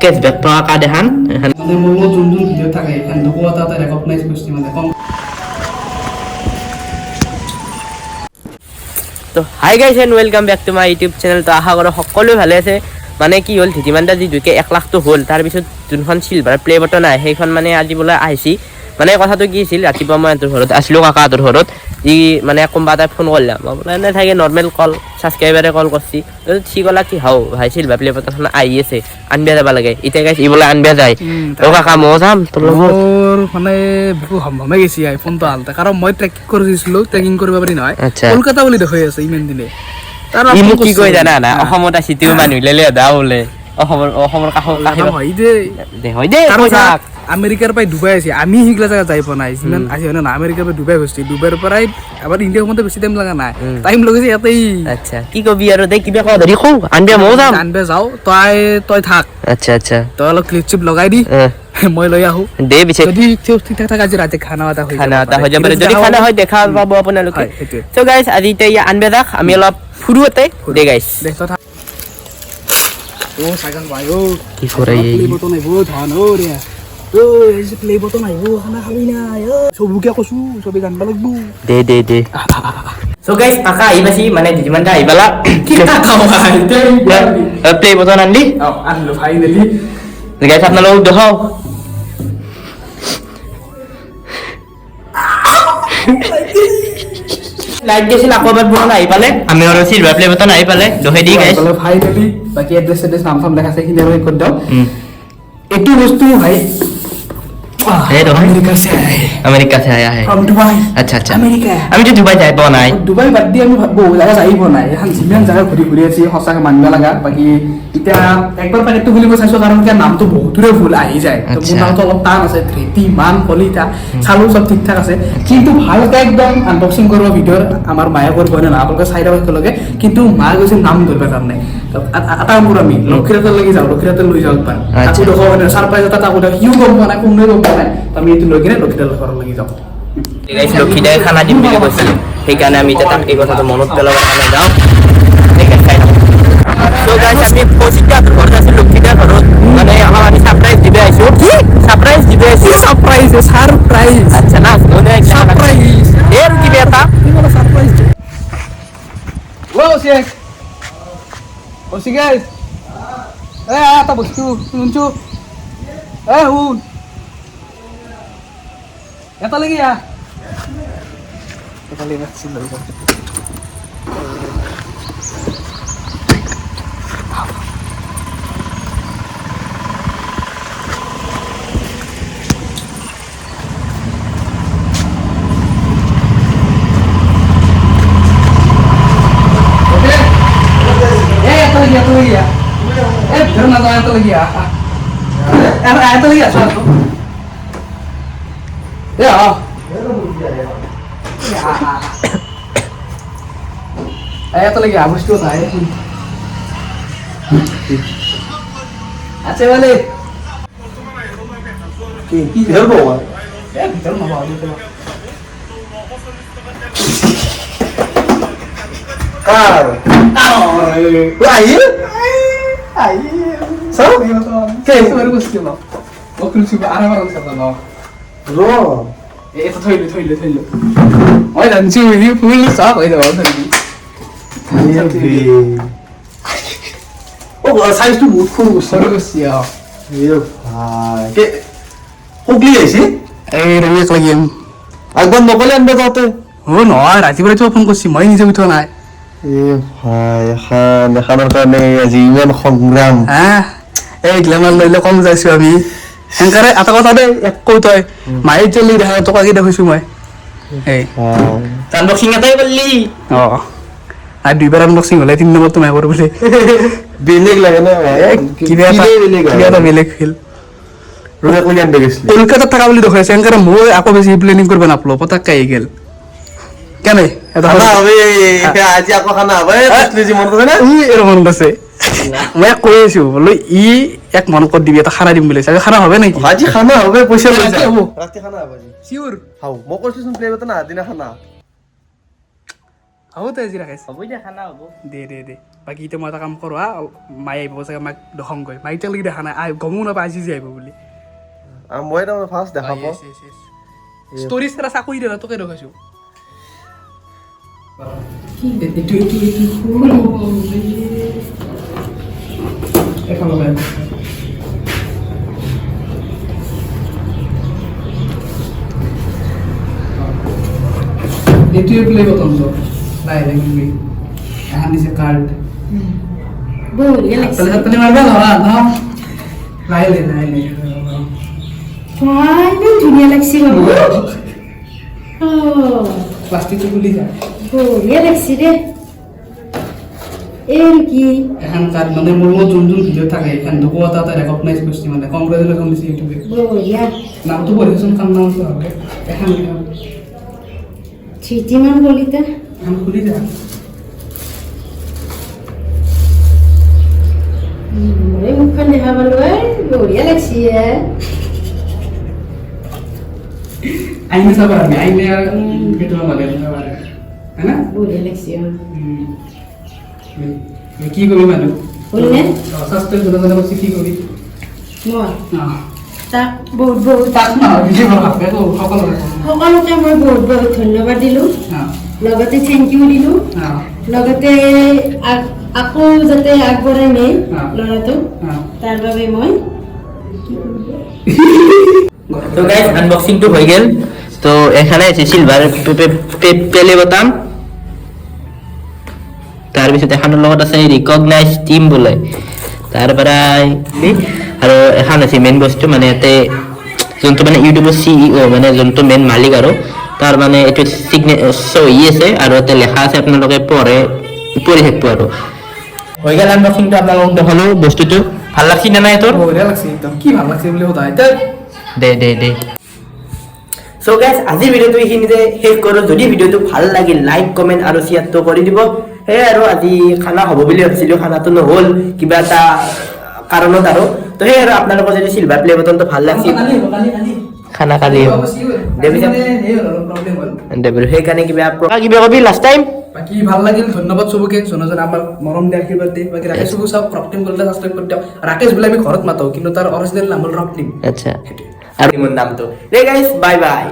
Cashback থকা দেখান মানে মোৰ লগত যোন যোন ভিডিঅ' থাকে এইখান দুকো এটা ৰেকগনাইজ কৰিছে মানে কম। তো hi guys and welcome back to my YouTube channel. তো আশা কৰোঁ সকলোৱে ভালে আছে। মানে কি হ'ল ধীতিমানটা যি 1 লাখটো হ'ল তাৰপিছত যোনখন চিলভাৰ প্লে বটন আহে সেইখন মানে আজি বোলে আহিছি। মানে কথাটো কি আছিল, ৰাতিপুৱা মই সিহঁতৰ ঘৰত আছিলোঁ, কাকাহঁতৰ ঘৰত। ই মানে কোনোবা এটাই ফোন কৰিলাম, মই বোলে এনে থাকে নৰ্মেল কল, ছাবস্ক্ৰাইবাৰে কল কৰিছে। সি ক'লা কি হাও ভাই চিলভাৰ প্লে বটনখন আহি আছে, আনবা যাব লাগে। এতিয়া গাইছ ই বোলে আনবা যায়। তো কাকা ময়ো যাম তোৰ লগত। মোৰ মানে বুকু হমহমে গৈছে আইফোনটো আনতে, কাৰণ মই ট্ৰেকিং কৰি দিছিলোঁ, ট্ৰেকিং কৰিব পাৰি নহয়। আচ্ছা কলকাতা বুলি দেখুৱাই আছে ইমান দিনে। ই মোক কি কয় জানা না, অসমত আছি তেওঁ মানুহ লেলে দা বোলে অসমৰ কাষৰ হয় দে হয় দে কৈ থাক। আমেৰিকাৰ পৰাই ডুবাই আছে, আমি সেইগিলা জেগা যাই পোৱা নাই। যিমান আছে হয় না, আমেৰিকাৰ পৰা ডুবাই গৈছে, ডুবাইৰ পৰাই আমাৰ ইণ্ডিয়া সোমাওঁতে বেছি টাইম লগা নাই, টাইম লাগিছে ইয়াতেই। আচ্ছা কি কবি আৰু দে কিবা কওঁ ধৰি কওঁ আনবা ময়ো যাম। আনবা যাওঁ, তই থাক, আচ্ছা আচ্ছা তই অলপ ক্লিপ চিপ লগাই দি, মই লৈ আহোঁ। দে পিছে যদি ঠিক ঠাক আজি ৰাতি খানা এটা হৈ যাব পাৰে, যদি খানা হয় দেখা পাব আপোনালোকে। তো গাইছ আজি এতিয়া আনবা যাক, আমি অলপ ফুৰো এতে দে গাইছ। ও সাগন ভাই ও কি কৰে প্লে বটন আইবো ধান ও রে ও এই যে প্লে বটন আইবো খানা খাবি না ও সবুকে কসু সবে জানবা লাগবো দে দে দে। সো গাইস কাকা আইবাছি, মানে যিমানটা আইবালা কি কাকা ভাই প্লে বটন আনলি আনলো ফাইনালি। গাইস আপনালোক দেখাও লাইক দিছিল আকৌ এবাৰ বটন আহি পালে, আমি আৰু চিলভাৰ প্লে বটন আহি পালে দহে দি গাইস ফাইনালি। বাকি এড্ৰেছ নাম চাম লেখা আছে কিনে আমি কৰি দাও। একটু বস্তু ভাই अमेरिका से आया है फ्रॉम दुबई। अच्छा अच्छा अमेरिका আমি তো দুবাই যাই পোৱা নাই। দুবাই বাদ দি আমি বহু জায়গা যাই পোৱা নাই, এখন যিমান জায়গা ঘূৰি ঘূৰি আছি সঁচাকে মানিব লগা। বাকি এতিয়া একবাৰ পেকেটটো খুলিব চাইছো, কাৰণ এতিয়া নামটো বহুতৰে ভুল আহি যায়। তো মোৰ নামটো অলপ টান আছে, ধৃতি মান কলিতা চালো সব ঠিক ঠাক আছে, কিন্তু ভালকে একদম আনবক্সিং কৰিব ভিডিঅ'ৰ আমাৰ মায়ে কৰিব না আপোনালোকে চাই দিব একেলগে। কিন্তু মা গৈছে নাম ধৰিব কাৰণে, এটা মোৰ আমি লক্ষীৰাতে লাগি যাওঁ, লক্ষীৰাতে লৈ যাওঁ একবাৰ তাকো দেখো মানে সাৰপ্ৰাইজ এটা তাকো দেখো, সিও গম পোৱা নাই কোনোৱে গম পোৱা নাই। আমি এইটো লৈ কিনে লক্ষীদাৰ ঘৰত লাগি যাওঁ। লক্ষীদাই খানা দিম বুলি কৈছিল, সেইকাৰণে আমি এতিয়া তাক এই কথাটো মনত পেলাবৰ কাৰণে যাওঁ। তো গাইছ আমি কৌশিকদাৰ ঘৰত আছো, লক্ষীদাৰ ঘৰত। মানে আমাৰ আমি সাৰপ্ৰাইজ দিবে আইছো। কি সাৰপ্ৰাইজ দিবে আইছো? সারপ্রাইজ সারপ্রাইজ আচ্ছা না কোনে সারপ্রাইজ এর কি বেটা কি বলে সারপ্রাইজ ও শেখ ও সিগাই এ আটা বস্তু শুনছো এ হুন এটা লাগি এটা লাগি যাচ্ছিল तो गया ए घर ना जाए तो गया यार आया तो गया सर या आया तो गया मुझको था अच्छे वाले की इधर को है इधर ना बाजू तो कार आई सब क्या itu baru kusti lo waktu coba arah orang siapa lo ro itu toilet oh dan cuy ini full sak itu tadi oh size tu বহুত সৰু সৰু কুsti ya ये भाई के हुगली आइছে এই ৰেক লাগিম একবাৰ নকলে আনবে যাওতে ও নয় ৰাতিপুৱা তো ফোন করছি মই নিজে উঠা নাই এ ভাই খান দেখানোর কারণে আজি ইমান সংগ্রাম হ্যাঁ এই গ্ল্যামার লইলে কম যাইছো আমি হেনকারে এটা কথা দে এক কই তই মাই চলি দেখা তোকা কি দেখিছো মই এই আনবক্সিং এটাই বললি ও আর দুইবার আনবক্সিং হলে তিন নম্বর তো মাই করব বলে বেলেগ লাগে না কিবা বেলেগ ফিল রোজা কোন আনবে গেছিল কলকাতা থাকা বলি দেখাইছে হেনকারে মই আকো বেশি প্ল্যানিং করব না আপলো পতাকা আই গেল কেন এটা হবে আজি আকো খানা হবে তুই যে মন করে না এর মন আছে মই কই আছো বলে ই এক মন কর দিবি এটা খানা দিম বলে খানা হবে নাকি আজি খানা হবে পয়সা লই যা রাতে খানা হবে জি সিওর হাও মই কইছিস প্লে বত না দিনা খানা হবে তো আজি রাখাইছ হবে যে খানা হবে দে বাকী এতিয়া মই এটা কাম কৰোঁ মায়ে আহিব চাগে মাক দখংগৈ মাক এতিয়ালৈকে দেখা নাই গমো নাপায় আজি যে আহিব বুলি মই তাৰমানে ফাৰ্ষ্ট দেখা পাওঁ ষ্টৰিজ এটা চাকৰি দিয়া তোকে ৰখাইছোঁ এইটোৱে প্লে বটন তো লাহে লাহে এখন দিছে কাৰ্ড বঢ়িয়া লাগছে তাতে মাৰিবা ধৰা ন লাহে লাহে ইমান ধুনীয়া লাগছে প্লাষ্টিকটো খুলি যায় বঢ়িয়া লাগছে দে এই কি এখন কাৰ্ড মানে মোৰ যোন যোন ভিডিঅ' থাকে এখন দুকো এটা ৰেকগনাইজ কৰিছে মানে কংগ্ৰেচুলেশ্যন দিছে ইউটিউবে বঢ়িয়া নামটো পঢ়িছোন কাম নামটো হবে এখন চিঠিমান কলিতা এখন খুলি যায় মোৰে মুখখন দেখা পালো বঢ়িয়া লাগছে আইনে চাব আমি আইনে কেতিয়াবা মানে চাব হয় না বঢ়িয়া লাগছে কি কবি মানুহ হ'লনে স্বাস্থ্যৰ জনগণে বস্তু কি কবি মই তাক বহুত বহুত তাক নহয় বিজি ভাবে তো সকলোৰে সকলোকে মই বহুত বহুত ধন্যবাদ দিলোঁ লগতে থেংক ইউ দিলোঁ লগতে আকৌ যাতে আগবঢ়াই নিয়ে ল'ৰাটোক তাৰ বাবে মই তো গাইজ আনবক্সিংটো হৈ গেল তো এখানে আছে সিলভার প্লে বটাম তাৰপিছত এখানৰ লগত আছে ৰিকগনাইজ টিম বোলে তাৰপৰা আৰু এখন আছে মেইন বস্তু মানে ইয়াতে যোনটো মানে ইউটিউবৰ CEO মানে যোনটো মেইন মালিক আৰু তাৰ মানে এইটো চহী আছে আৰু ইয়াতে লেখা আছে আপোনালোকে পঢ়ি থাকিব আৰু হৈ গেল আনবক্সিংটো আপোনালোকক দেখালো বস্তুটো ভাল লাগছি নে নাই তোৰ বঢ়িয়া লাগছে একদম কি ভাল লাগছে বুলি সোধা দে সো গাইস আজি ভিডিওটো এইখিনিতে শেষ কৰোঁ যদি ভিডিওটো ভাল লাগিল লাইক কমেন্ট আৰু শ্বেয়াৰটো কৰি দিব হে আৰু আজি খানা হ'ব বুলি ভাবিছিলোঁ খানাটো নহ'ল কিবা এটা কাৰণত আৰু তো সেই আৰু আপোনালোকৰ যদি চিলভাৰ প্লে বটনটো ভাল লাগছিল খানা কালি সেইকাৰণে কিবা কবি লাষ্ট টাইম বাকি ভাল লাগিল ধন্যবাদ চবকে জনজন আমাৰ মৰম দিয়া আশীৰ্বাদ দিয়ে বাকি ৰাকেশকো চাওক ৰক্তিম কৰিলে সাবস্ক্ৰাইব কৰি দিয়ক ৰাকেশ বোলে আমি ঘৰত মাতো কিন্তু তাৰ অৰিজিনেল নাম হ'ল ৰক্তিম আচ্ছা আৰু মোৰ নামটো ৰে গাইস বাই বাই